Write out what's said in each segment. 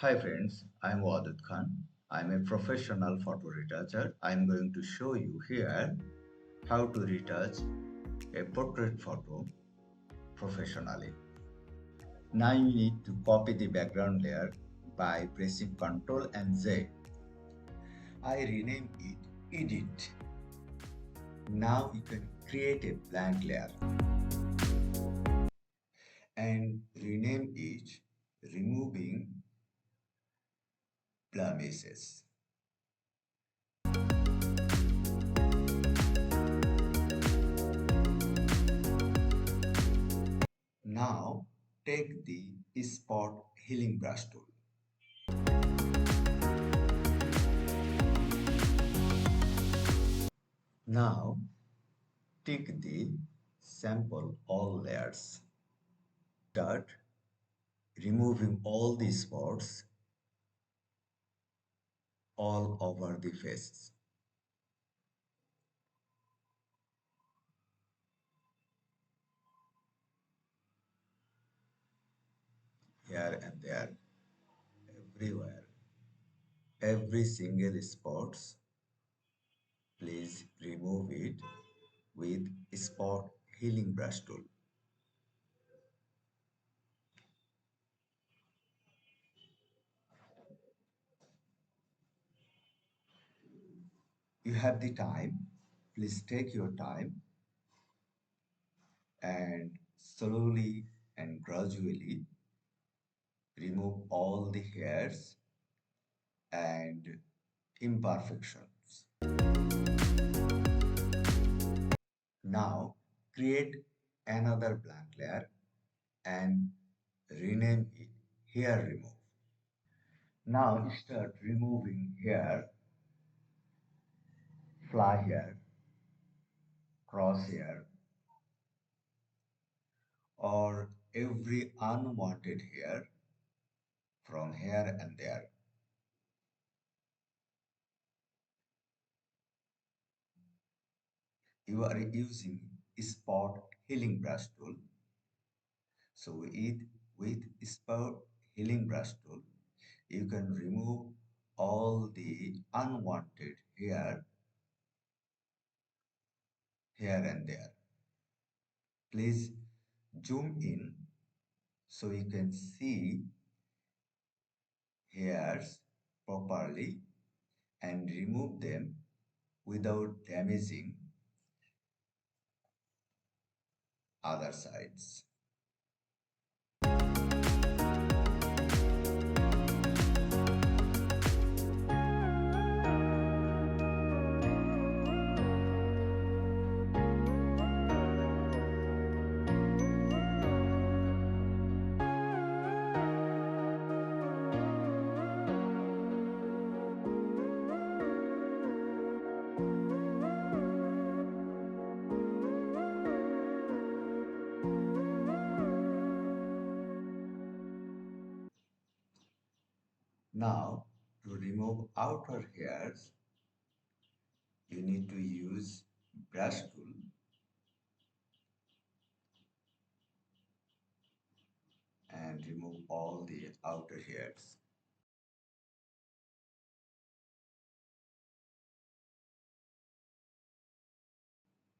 Hi friends, I'm Wadud Khan. I'm a professional photo retoucher. I'm going to show you here how to retouch a portrait photo professionally. Now you need to copy the background layer by pressing Ctrl and Z. I rename it Edit. Now you can create a blank layer and rename it Removing Blemishes. Now take the spot healing brush tool. Now tick the sample all layers. Start removing all the spots all over the face. Here and there, everywhere. Every single spots, please remove it with spot healing brush tool. You have the time, please take your time and slowly and gradually remove all the hairs and imperfections. Now create another blank layer and rename it hair remove. Now start removing hair, fly hair, cross hair, or every unwanted hair from here and there. You are using spot healing brush tool. So with spot healing brush tool, you can remove all the unwanted hair here and there. Please zoom in so you can see hairs properly and remove them without damaging other sides. Now, to remove outer hairs, you need to use brush tool and remove all the outer hairs.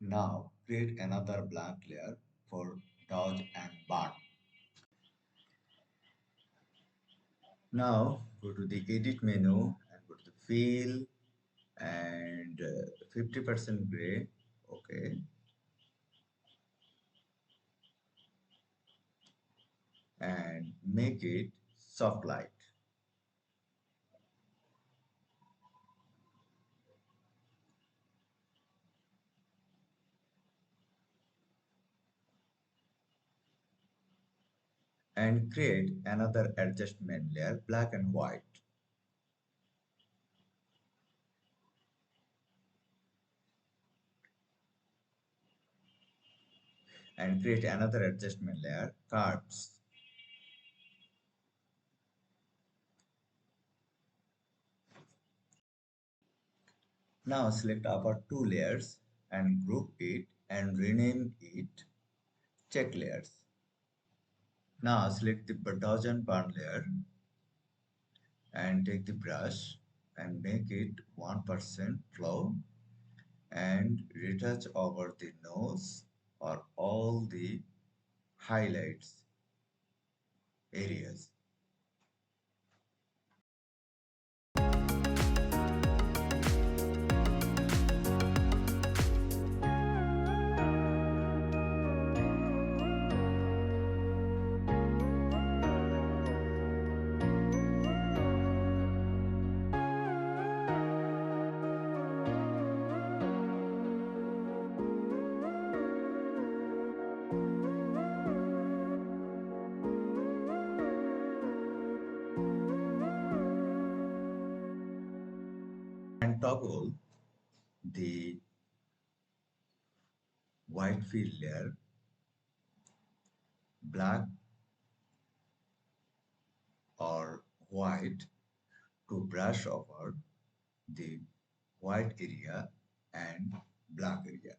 Now, create another blank layer for dodge and burn. Now, go to the edit menu and go to the fill and 50% gray. Okay. And make it soft light. And create another adjustment layer, black and white. And create another adjustment layer, curves. Now select upper two layers and group it and rename it check layers. Now select the dodge and burn layer and take the brush and make it 1% flow and retouch over the nose or all the highlights areas. And toggle the white fill layer black or white to brush over the white area and black area.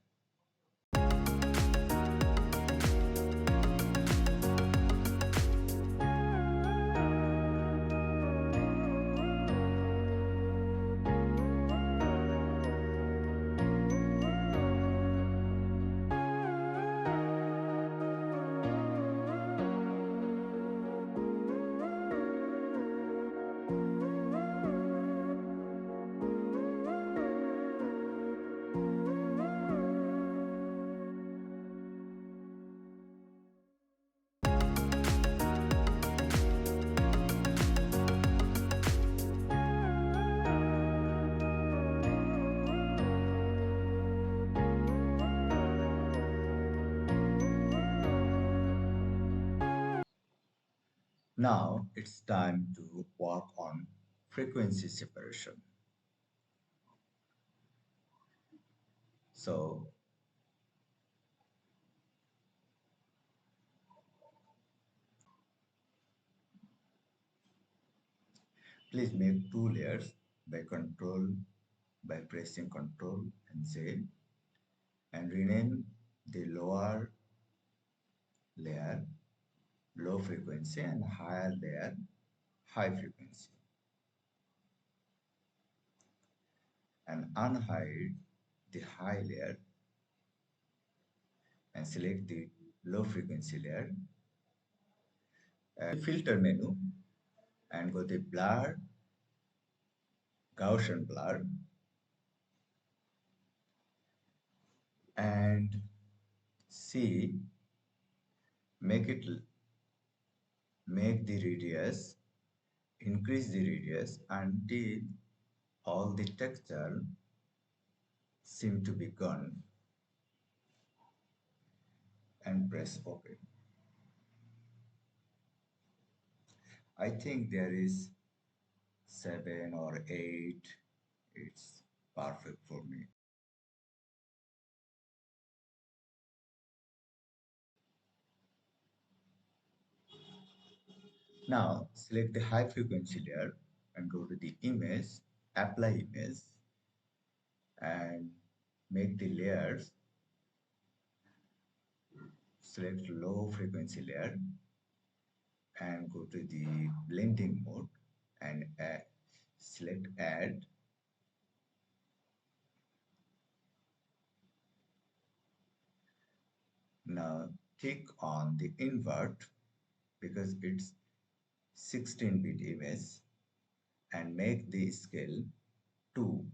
Now it's time to work on frequency separation. So please make two layers by pressing Control and Z and rename the lower layer low frequency and higher layer high frequency and unhide the high layer and select the low frequency layer. Filter menu and go to blur, Gaussian blur and see make it make the radius increase the radius until all the texture seem to be gone and press OK. I think there is 7 or 8. It's perfect for me. Now select the high frequency layer and go to the image, apply image and make the layers, select low frequency layer and go to the blending mode and select add. Now click on the invert because it's 16-bit image and make the scale 2.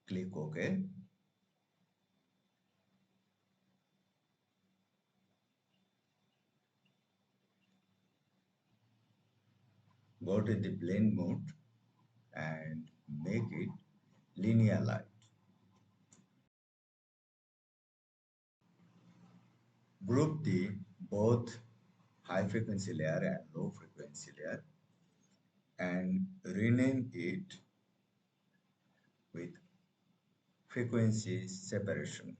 Click OK. Go to the blend mode and make it linear light. Group the both high frequency layer and low frequency layer and rename it with frequency separation.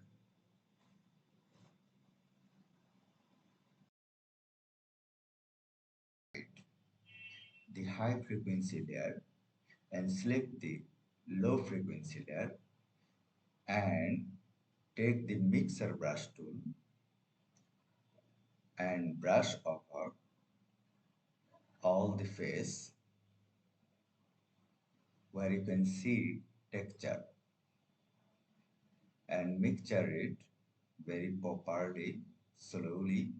The high frequency layer and select the low frequency layer and take the mixer brush tool and brush over all the face where you can see texture and mixture it very properly, slowly,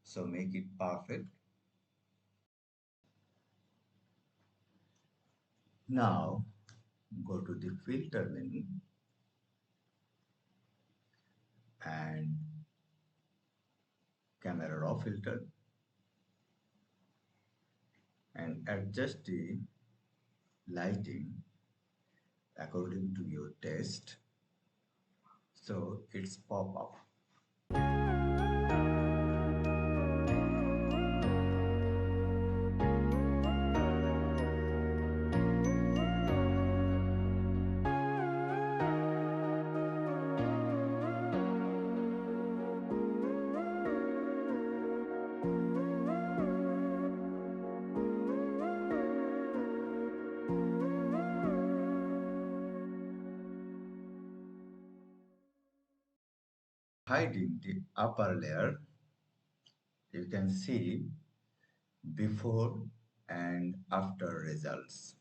so make it perfect. Now go to the filter menu and camera raw filter and adjust the lighting according to your taste so it's pop up. Hiding the upper layer, you can see before and after results.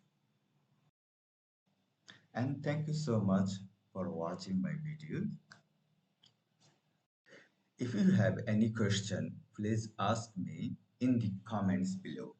And thank you so much for watching my video. If you have any question, please ask me in the comments below.